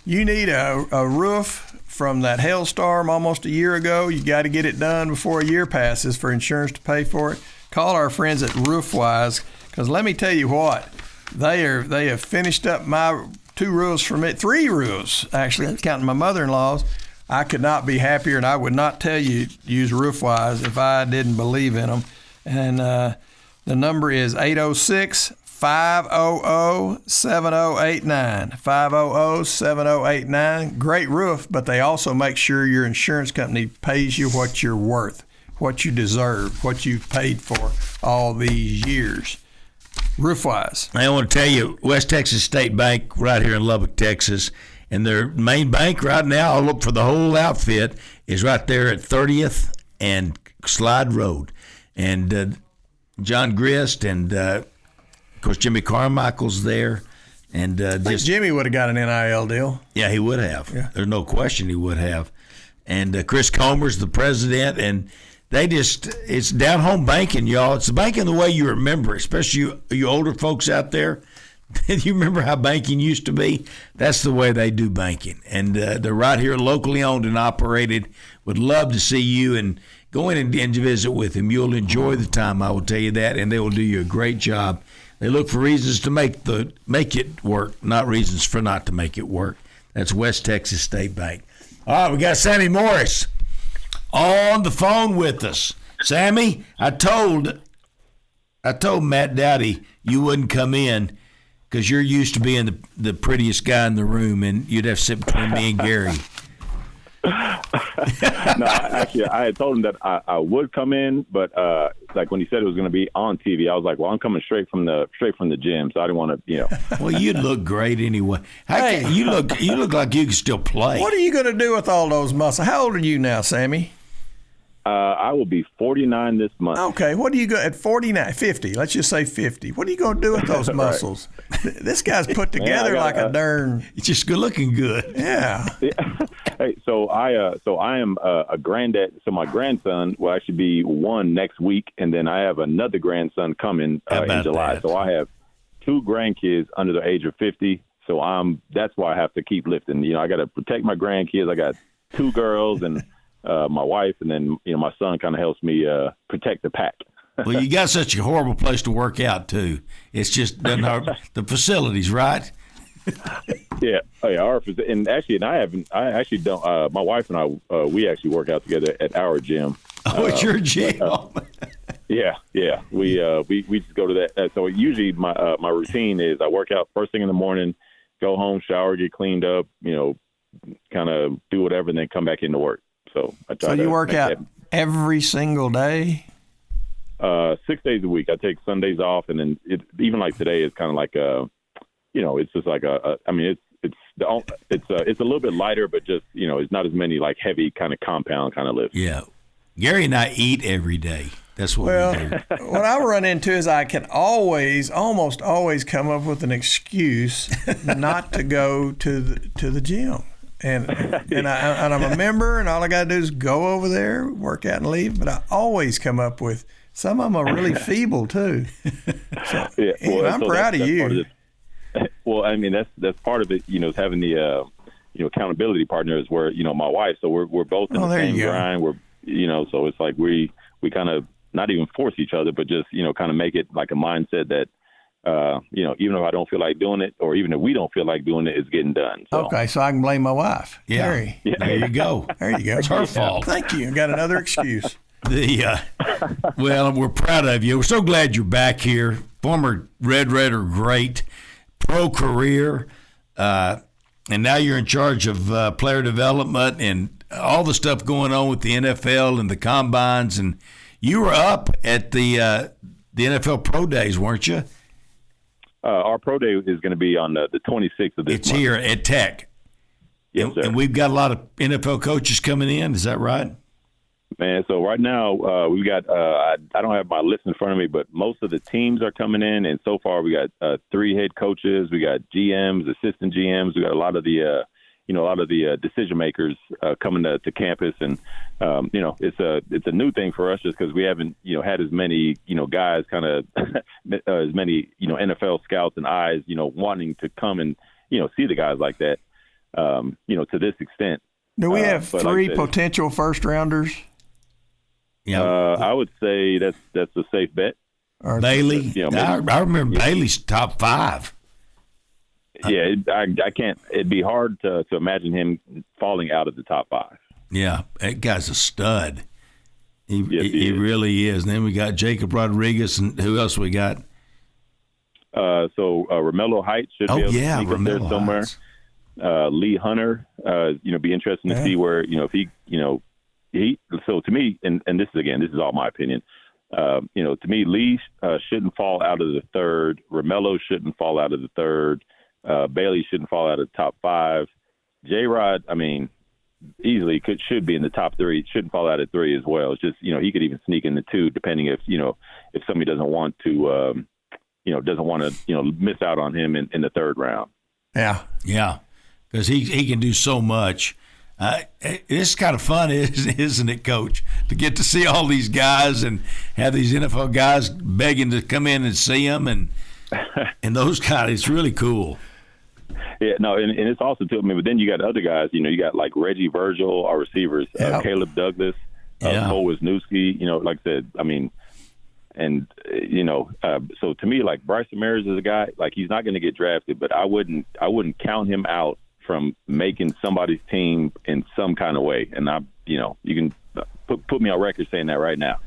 You need a roof from that hailstorm almost a year ago. You got to get it done before a year passes for insurance to pay for it. Call our friends at Roofwise, because let me tell you what, they have finished up my 2 roofs for me, 3 roofs actually, counting my mother-in-law's. I could not be happier, and I would not tell you use Roofwise if I didn't believe in them. And the number is 806-500-7089. 500-7089. Great roof, but they also make sure your insurance company pays you what you're worth, what you deserve, what you've paid for all these years. Roofwise.
I want to tell you, West Texas State Bank right here in Lubbock, Texas, and their main bank right now, I'll look for the whole outfit, is right there at 30th and Slide Road. And John Grist and, of course, Jimmy Carmichael's there. And
Jimmy would have got an NIL deal.
Yeah, he would have. Yeah. There's no question he would have. And Chris Comer's the president, and it's down-home banking, y'all. It's the banking the way you remember, especially you older folks out there. You remember how banking used to be? That's the way they do banking. And they're right here, locally owned and operated. Would love to see you and go in and visit with them. You'll enjoy the time, I will tell you that, and they will do you a great job. They look for reasons to make it work, not reasons for not to make it work. That's West Texas State Bank. All right, we got Sammy Morris on the phone with us. Sammy, I told Matt Dowdy you wouldn't come in because you're used to being the prettiest guy in the room, and you'd have to sit between me and Gary.
No, I had told him that I would come in, but like when he said it was going to be on TV, I was like, well, I'm coming straight from the gym, so I didn't want to,
Well, you look great anyway. You look like you can still play.
What are you going to do with all those muscles? How old are you now, Sammy?
I will be 49 this month.
Okay, what do you go at 49, 50? Let's just say 50. What are you going to do with those muscles? This guy's put together like a darn.
It's just good looking good.
Yeah.
Hey, so I am a granddad. So my grandson will actually be 1 next week, and then I have another grandson coming in July.
That?
So I have 2 grandkids under the age of 50. So that's why I have to keep lifting. I got to protect my grandkids. I got 2 girls and my wife, and then my son kind of helps me protect the pack.
Well, you got such a horrible place to work out too. It's just the facilities, right?
Yeah. Oh, yeah. And I actually don't. My wife and I, we actually work out together at our gym.
Oh, it's your gym.
Yeah. We just go to that. So usually my routine is I work out first thing in the morning, go home, shower, get cleaned up, kind of do whatever, and then come back into work. So I try.
So you work out every single day?
6 days a week. I take Sundays off, and then even like today is kind of like it's just like it's a little bit lighter, but just it's not as many like heavy kind of compound kind of lifts.
Yeah, Gary and I eat every day. That's what we do.
What I run into is I can almost always come up with an excuse not to go to the gym. And I'm a member, and all I got to do is go over there, work out, and leave. But I always come up with some of them are really feeble too. So,
yeah, well,
I'm proud of you.
Well, I mean that's part of it. Is having the accountability partners where my wife. So we're both in the same grind. We're so it's like we kind of not even force each other, but just kind of make it like a mindset that. Even if I don't feel like doing it, or even if we don't feel like doing it, it's getting done. So.
Okay, so I can blame my wife.
Yeah.
Gary.
Yeah. There you go.
There you go.
It's her fault.
Thank you. I got another excuse.
Well, we're proud of you. We're so glad you're back here. Former Red Raider great, pro career, and now you're in charge of player development and all the stuff going on with the NFL and the combines. And you were up at the NFL Pro Days, weren't you?
Our pro day is going to be on the 26th of this month.
It's here at Tech.
Yes, sir.
And we've got a lot of NFL coaches coming in. Is that right?
Man, so right now we've got I don't have my list in front of me, but most of the teams are coming in, and so far we got 3 head coaches, we got GMs, assistant GMs, we got a lot of the decision makers coming to campus, and it's a new thing for us just because we haven't had as many guys kind of as many NFL scouts and eyes wanting to come and see the guys like that to this extent.
Do we have 3 potential first rounders?
Yeah,
I would say that's a safe bet.
Bailey, I remember Bailey's top 5.
Yeah, I can't. It'd be hard to imagine him falling out of the top 5.
Yeah, that guy's a stud. He
is.
really is. And then we got Jacob Rodriguez, and who else we got?
Romello Heights should be able to sneak up there somewhere.
Heights.
Lee Hunter, be interesting to see where if he. So to me, and this is all my opinion. To me, Lee shouldn't fall out of the 3rd. Romello shouldn't fall out of the 3rd. Bailey shouldn't fall out of the top 5. J-Rod, easily should be in the top 3. Shouldn't fall out of 3 as well. It's just he could even sneak in the 2, depending if somebody doesn't want to miss out on him in the 3rd round.
Yeah, because he can do so much. It's kind of fun, isn't it, Coach, to get to see all these guys and have these NFL guys begging to come in and see them and those guys. It's really cool.
Yeah, no, and it's awesome too. But then you got other guys. You got like Reggie Virgil, our receivers, Caleb Douglas, Cole Wisniewski. Like I said, so to me, like Bryce Ramirez is a guy. Like he's not going to get drafted, but I wouldn't count him out from making somebody's team in some kind of way. And you can put me on record saying that right now.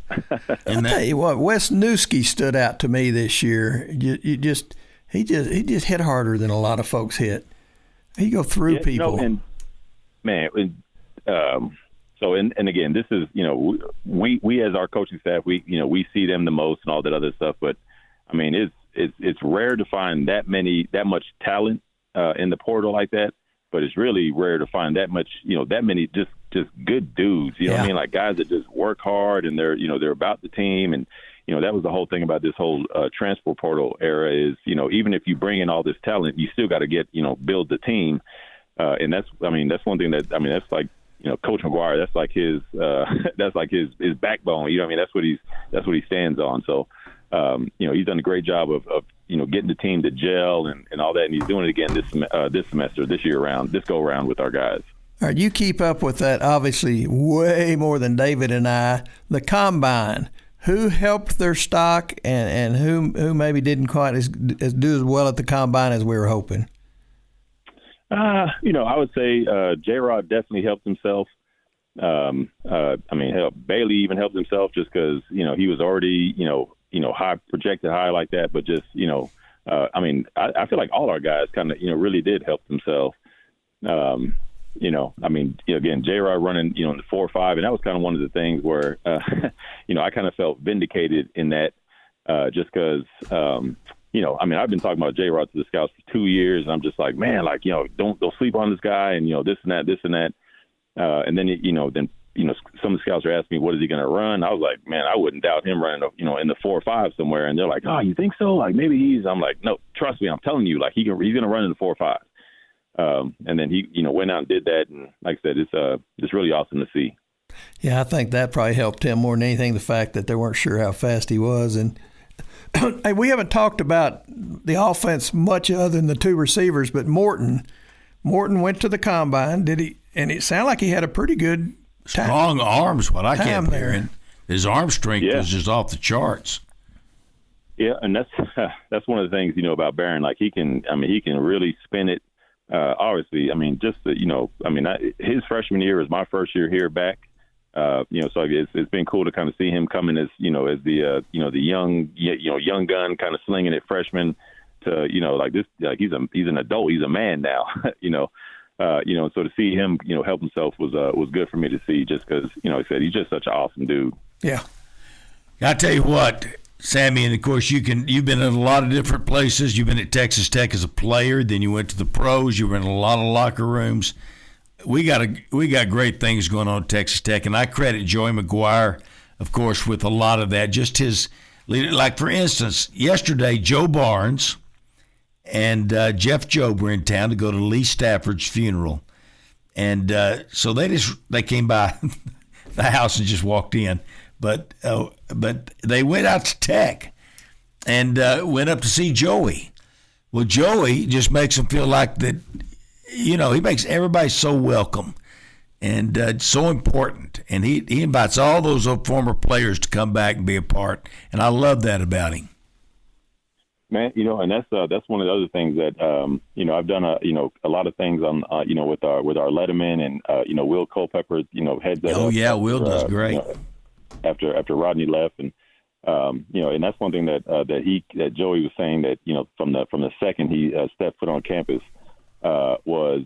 I'll tell you what, Wes Kitley stood out to me this year. He just hit harder than a lot of folks hit. He go through people.
And man, So and again, this is, we as our coaching staff, we see them the most and all that other stuff. But I mean, it's rare to find that much talent in the portal like that. But it's really rare to find that many just good dudes. You know what I mean? Like guys that just work hard and they're about the team. And that was the whole thing about this whole transfer portal era is even if you bring in all this talent, you still got to build the team. And that's one thing that's like. Coach McGuire, that's like his backbone. You know what I mean? That's what he stands on. So, he's done a great job of getting the team to gel and all that. And he's doing it again this semester, this go around with our guys.
All right, you keep up with that, obviously, way more than David and I. The Combine, who helped their stock and who maybe didn't quite do as well at the Combine as we were hoping?
I would say J-Rod definitely helped himself. Bailey even helped himself just because, he was already, projected high like that. But just, I feel like all our guys kind of, really did help themselves. Again, J-Rod running, in the 4.5, and that was kind of one of the things where, I kind of felt vindicated in that just because, I've been talking about J-Rod to the scouts for 2 years, and I'm just like, man, like, don't sleep on this guy, and this and that, and then some of the scouts are asking me, what is he going to run? I was like, man, I wouldn't doubt him running, in the 4.5 somewhere, and they're like, oh, you think so? Like maybe I'm like, no, trust me, I'm telling you, like he's going to run in the 4.5. And then he, went out and did that, and like I said, it's really awesome to see.
Yeah, I think that probably helped him more than anything. The fact that they weren't sure how fast he was. And hey, we haven't talked about the offense much other than the two receivers, but Morton went to the Combine. Did he? And it sounded like he had a pretty good
strong arms. What I kept hearing, his arm strength was just off the charts.
Yeah, and that's one of the things about Barron. Like he can really spin it. Obviously, his freshman year was my first year here back. So it's been cool to kind of see him coming as the young gun kind of slinging it freshman to he's an adult, he's a man now. So to see him help himself was good for me to see, just because I said he's just such an awesome dude.
Yeah,
I tell you what, Sammy, and of course you've been in a lot of different places. You've been at Texas Tech as a player, then you went to the pros. You were in a lot of locker rooms. We got great things going on at Texas Tech, and I credit Joey McGuire, of course, with a lot of that. Just his leader. Like for instance, yesterday Joe Barnes and Jeff Jobe were in town to go to Lee Stafford's funeral, and so they came by the house and just walked in. But they went out to Tech and went up to see Joey. Well, Joey just makes them feel like that. He makes everybody so welcome and so important. And he invites all those former players to come back and be a part. And I love that about him.
Man, and that's one of the other things that I've done a lot of things on with our Letterman and Will Culpepper heads that.
Oh yeah, Will does great.
After Rodney left, and and that's one thing that Joey was saying, that from the second he stepped foot on campus was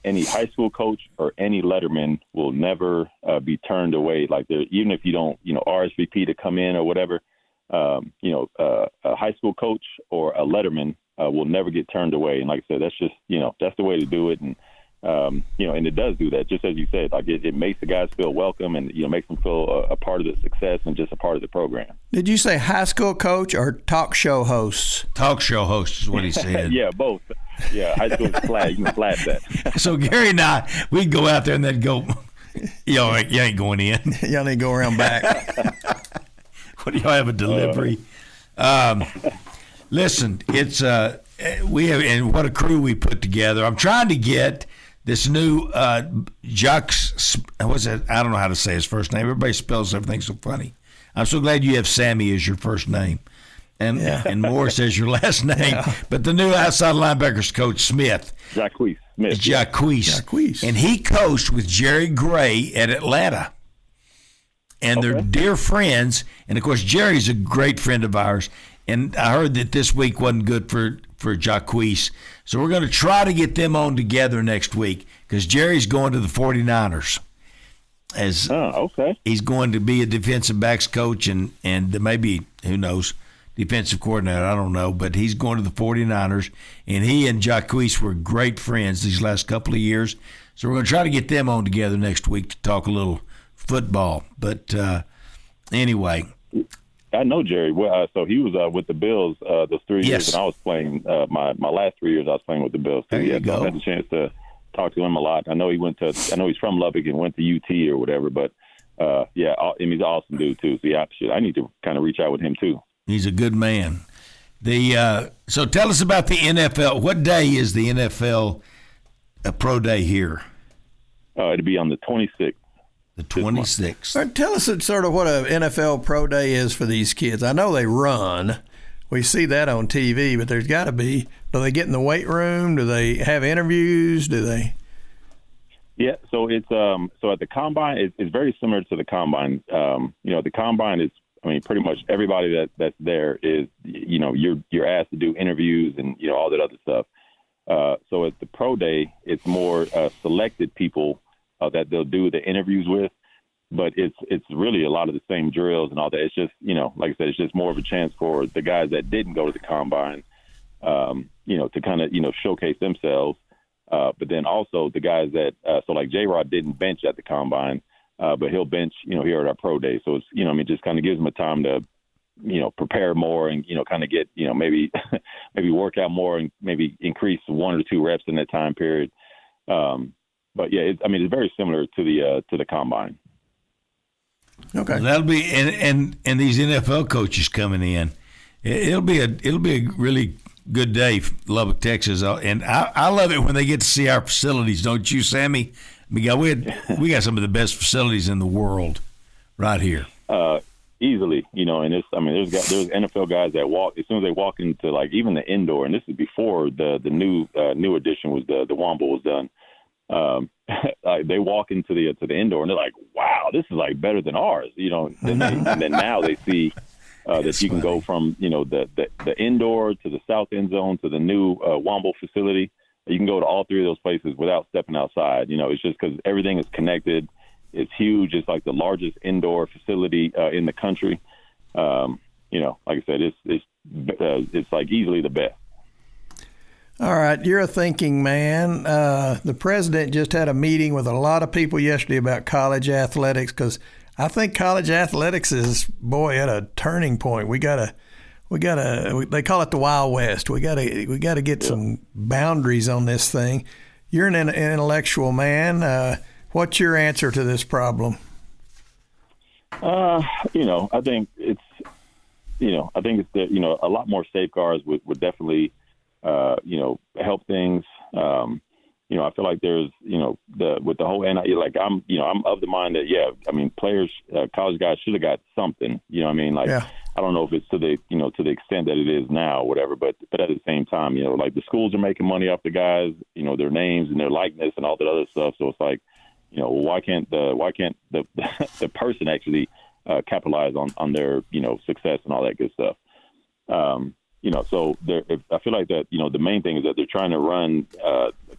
any high school coach or any Letterman will never be turned away. Like even if you don't RSVP to come in or whatever, a high school coach or a Letterman will never get turned away. And like I said, that's just that's the way to do it. And and it does do that, just as you said. Like it makes the guys feel welcome, and makes them feel a part of the success and just a part of the program.
Did you say high school coach or talk show hosts?
Talk show host is what he said.
Yeah, both. Yeah, high school flat. You can flat that.
So Gary and I, we'd go out there and they'd go, you ain't going in.
Y'all need to go around back.
What do y'all have a delivery? Listen, it's we have, and what a crew we put together. I'm trying to get this new Jacques, what's that? I don't know how to say his first name. Everybody spells everything so funny. I'm so glad you have Sammy as your first name and Morris as your last name. Yeah. But the new outside linebackers coach, Smith.
Jacques Smith.
Jacques. And he coached with Jerry Gray at Atlanta. And they're dear friends. And, of course, Jerry's a great friend of ours. And I heard that this week wasn't good for Jacques. So we're going to try to get them on together next week because Jerry's going to the 49ers. as
okay.
he's going to be a defensive backs coach and maybe, who knows, defensive coordinator. I don't know. But he's going to the 49ers, and he and Jacquees were great friends these last couple of years. So we're going to try to get them on together next week to talk a little football. But anyway.
I know Jerry. Well, so he was with the Bills those 3 years,
Yes.
and I was playing my last 3 years. I was playing with the Bills.
There you
So I
go.
had the chance to talk to him a lot. I know he's from Lubbock and went to UT or whatever. But and he's an awesome dude too. So I need to kind of reach out with him too.
He's a good man. So tell us about the NFL. What day is the NFL Pro Day here?
It'll be on the 26th.
The 26th.
All right, tell us sort of what an NFL Pro Day is for these kids. I know they run. We see that on TV, but there's got to be. Do they get in the weight room? Do they have interviews? Do they?
Yeah, so it's so at the combine, it's very similar to the combine. The combine is, pretty much everybody that's there is, you're asked to do interviews and all that other stuff. So at the Pro Day, it's more selected people that they'll do the interviews with, but it's really a lot of the same drills and all that. It's just, like I said, it's just more of a chance for the guys that didn't go to the combine, to kind of, showcase themselves. But then also the guys that, so like J-Rod didn't bench at the combine, but he'll bench, here at our Pro Day. So it's, just kind of gives them a time to, prepare more and, kind of get, maybe work out more and maybe increase 1 or 2 reps in that time period. But yeah, it's very similar to the combine.
Okay.
Well, that'll be and these NFL coaches coming in. It'll be a really good day, for Lubbock, Texas, and I love it when they get to see our facilities. Don't you, Sammy? We got some of the best facilities in the world right here.
Easily, and there's NFL guys that walk as soon as they walk into like even the indoor, and this is before the new addition was the Womble was done. They walk into the indoor and they're like, wow, this is like better than ours, and then now they see that you can go from, the indoor to the south end zone to the new Womble facility. You can go to all 3 of those places without stepping outside. It's just because everything is connected. It's huge. It's like the largest indoor facility in the country. Like I said, it's like easily the best.
All right, you're a thinking man. The president just had a meeting with a lot of people yesterday about college athletics because I think college athletics is, at a turning point. We gotta. They call it the Wild West. We gotta get some boundaries on this thing. You're an intellectual man. What's your answer to this problem?
I think it's that, a lot more safeguards would definitely. Help things. I feel like there's, with the whole NIL, like I'm of the mind that, players, college guys should have got something, I don't know if it's to the extent that it is now or whatever, but at the same time, like the schools are making money off the guys, their names and their likeness and all that other stuff. So it's like, why can't the person actually capitalize on their, success and all that good stuff? So I feel like that, the main thing is that they're trying to run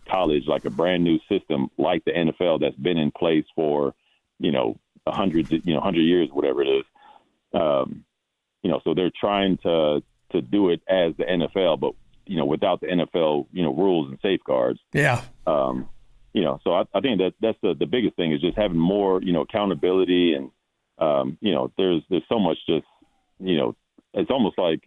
college like a brand new system, like the NFL that's been in place for, 100 years, whatever it is. So they're trying to do it as the NFL, but, without the NFL, rules and safeguards.
Yeah.
So I think that's the biggest thing is just having more, accountability and, there's so much just, it's almost like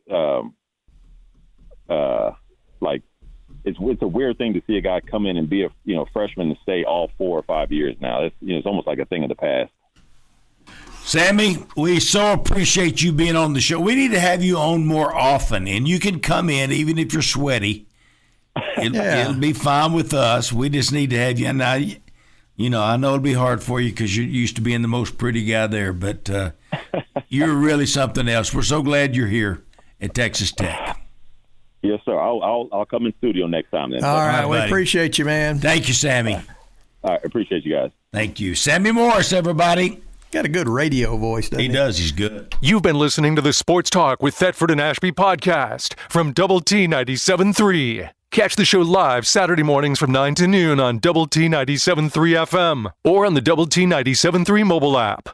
it's a weird thing to see a guy come in and be a freshman and stay all 4 or 5 years now. It's almost like a thing of the past.
Sammy, we so appreciate you being on the show. We need to have you on more often, and you can come in even if you're sweaty. It'll be fine with us. We just need to have you. And I know it'll be hard for you because you're used to being the most pretty guy there, but you're really something else. We're so glad you're here at Texas Tech.
Yes, sir. I'll come in studio next time then.
All right, we
buddy.
appreciate you, man.
Thank you, Sammy.
All right, appreciate you guys.
Thank you. Sammy Morris, everybody.
Got a good radio voice, doesn't he?
He does. He's good.
You've been listening to the Sports Talk with Thetford and Ashby podcast from Double T 97.3. Catch the show live Saturday mornings from 9 to noon on Double T 97.3 FM or on the Double T 97.3 mobile app.